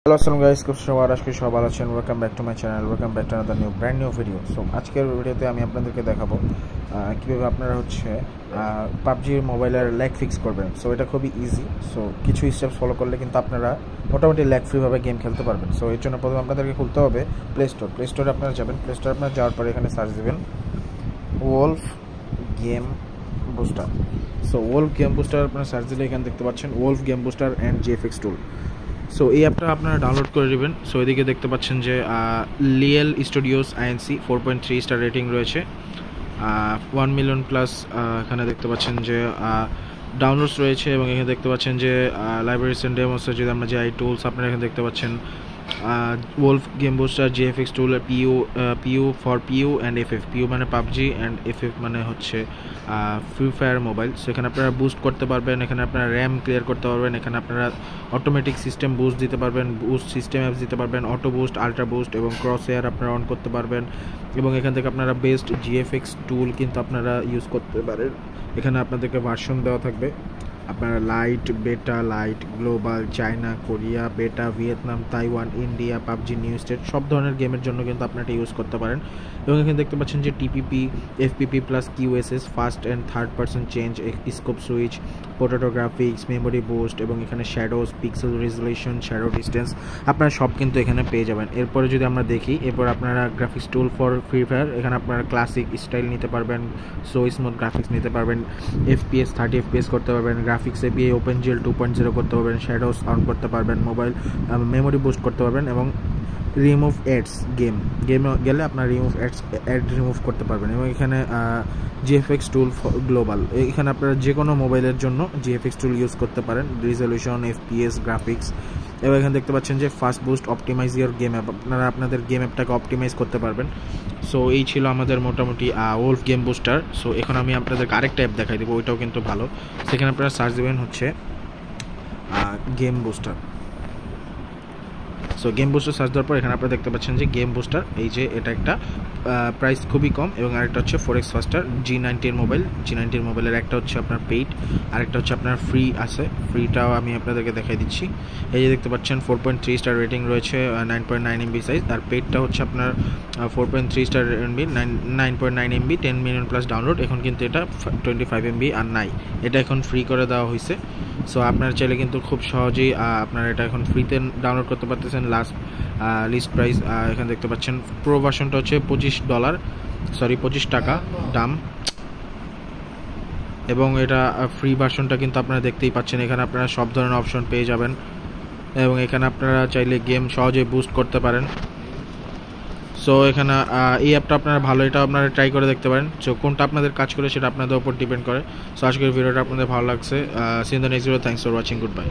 Hello assalamu guys, সবার আজকে সব ভালো আছেন। Welcome back to my channel, welcome back to another brand new video. So আজকের ভিডিওতে আমি আপনাদেরকে দেখাবো কীভাবে আপনারা পাবজির মোবাইলের ল্যাগ ফিক্স করবেন। সো এটা খুবই ইজি। সো কিছু স্টেপস ফলো করলে কিন্তু আপনারা মোটামুটি ল্যাগ ফ্রিভাবে গেম খেলতে পারবেন। সো এর জন্য প্রথমে আপনাদেরকে খুলতে হবে প্লে স্টোরে আপনারা যাবেন। প্লে স্টোরে আপনারা যাওয়ার পরে এখানে সার্চ দেবেন wolf game booster. So wolf game booster আপনারা সার্চ দিলে এখানে দেখতে পাচ্ছেন wolf game booster and GFX tool. So এই অ্যাপটা আপনারা ডাউনলোড করে নেবেন। সো এদিকে দেখতে পাচ্ছেন যে Lyell studios INC 4.3 star rating রয়েছে, 1 মিলিয়ন প্লাস এখানে দেখতে পাচ্ছেন যে ডাউনলোডস রয়েছে, এবং এখানে দেখতে পাচ্ছেন যে লাইব্রেরিস এন্ড ডেমোস যদি আমরা যাই টুলস আপনারা এখানে দেখতে পাচ্ছেন wolf game booster GFX tool PU for PU and FF. PU মানে পাবজি অ্যান্ড এফএফ মানে হচ্ছে ফ্রি ফায়ার মোবাইল। সো এখানে আপনারা বুস্ট করতে পারবেন, এখানে আপনারা র্যাম ক্লিয়ার করতে পারবেন, এখানে আপনারা অটোমেটিক সিস্টেম বুস্ট দিতে পারবেন, বুস্ট সিস্টেম অ্যাপস দিতে পারবেন, অটো বুস্ট, আলট্রা বুস্ট এবং ক্রস এয়ার আপনারা অন করতে পারবেন, এবং এখান থেকে আপনারা বেস্ট জিএফএক্স টুল কিন্তু আপনারা ইউজ করতে পারেন। এখানে আপনাদেরকে ভার্সন দেওয়া থাকবে, আপনারা লাইট, বেটা, লাইট, গ্লোবাল, চায়না, কোরিয়া, বেটা, Vietnam, Taiwan, India, PUBG, new state সব ধরনের গেমের জন্য কিন্তু আপনারা এটা ইউজ করতে পারেন। এবং এখানে দেখতে পাচ্ছেন যে TPP, FPP plus QSS, first and third person change, scope switch, potato graphics, memory boost, এবং এখানে shadows, pixel resolution, shadow distance আপনারা সব কিন্তু এখানে পেয়ে যাবেন। এরপরে যদি আমরা দেখি, এরপর আপনারা graphics tool for free fire, এখানে আপনারা ক্লাসিক স্টাইল নিতে পারবেন, সো স্মুথ গ্রাফিক্স নিতে পারবেন, এফপিএস 30 এফপিএস করতে পারবেন, গ্রাফিক্স এপিআই ওপেন জিএল 2.0 করতে পারবেন, শ্যাডোজ অন করতে পারবেন, মোবাইল মেমোরি বুস্ট করতে পারবেন, এবং রিমুভ অ্যাডস গেমে গেলে আপনার অ্যাড রিমুভ করতে পারবেন। এবং এখানে জিএফএক্স টুল গ্লোবাল, এখানে আপনারা যে কোনো মোবাইলের জন্য জিএফএক্স টুল ইউজ করতে পারেন, রিজলিউশন, এফপিএস, গ্রাফিক্স। এবং এখানে দেখতে পাচ্ছেন যে fast boost, optimise your game app, আপনারা আপনাদের গেম অ্যাপটাকে অপটিমাইজ করতে পারবেন। সো এই ছিল আমাদের মোটামুটি ওলফ গেম বুস্টার। সো এখন আমি আপনাদেরকে আরেকটা অ্যাপ দেখাই দেবো, ওইটাও কিন্তু ভালো। সেখানে আপনারা সার্চ দেবেন হচ্ছে game booster. So game booster search দেওয়ার পর এখানে আপনারা দেখতে পাচ্ছেন যে গেম বুস্টার, এই যে এটা একটা প্রাইস খুবই কম, এবং আরেকটা হচ্ছে 4x ফাস্টার G90 মোবাইল। G90 মোবাইলের একটা হচ্ছে আপনার পেইড, আরেকটা হচ্ছে আপনার ফ্রি আছে। ফ্রিটাও আমি আপনাদেরকে দেখাই দিচ্ছি। এই যে দেখতে পাচ্ছেন 4.3 স্টার রেটিং রয়েছে, 9.9 MB সাইজ, আর পেইডটা হচ্ছে আপনার 4.3 star MB, 9.9 MB, 10 million plus download. এখন কিন্তু এটা 25 MB আর নাই, এটা এখন ফ্রি করে দেওয়া হয়েছে। সো আপনারা চাইলে কিন্তু খুব সহজেই আপনারা এটা এখন ফ্রিতে ডাউনলোড করতে পারতেছেন। লিস্ট প্রাইস এখানে দেখতে পাচ্ছেন, প্রো ভার্সনটা হচ্ছে $25 টাকা দাম, এবং এটা ফ্রি ভার্সনটা কিন্তু আপনারা দেখতেই পাচ্ছেন। এখানে আপনারা সব ধরনের অপশন পেয়ে যাবেন, এবং এখানে আপনারা চাইলে গেম সহজেই বুস্ট করতে পারেন। সো এখানে এই অ্যাপটা আপনারা ভালো, এটা আপনারা ট্রাই করে দেখতে পারেন। সো কোনটা আপনাদের কাজ করে সেটা আপনাদের উপর ডিপেন্ড করে। সো আজকের ভিডিওটা আপনাদের ভালো লাগছে। See in the next video. Thanks for watching. Good by.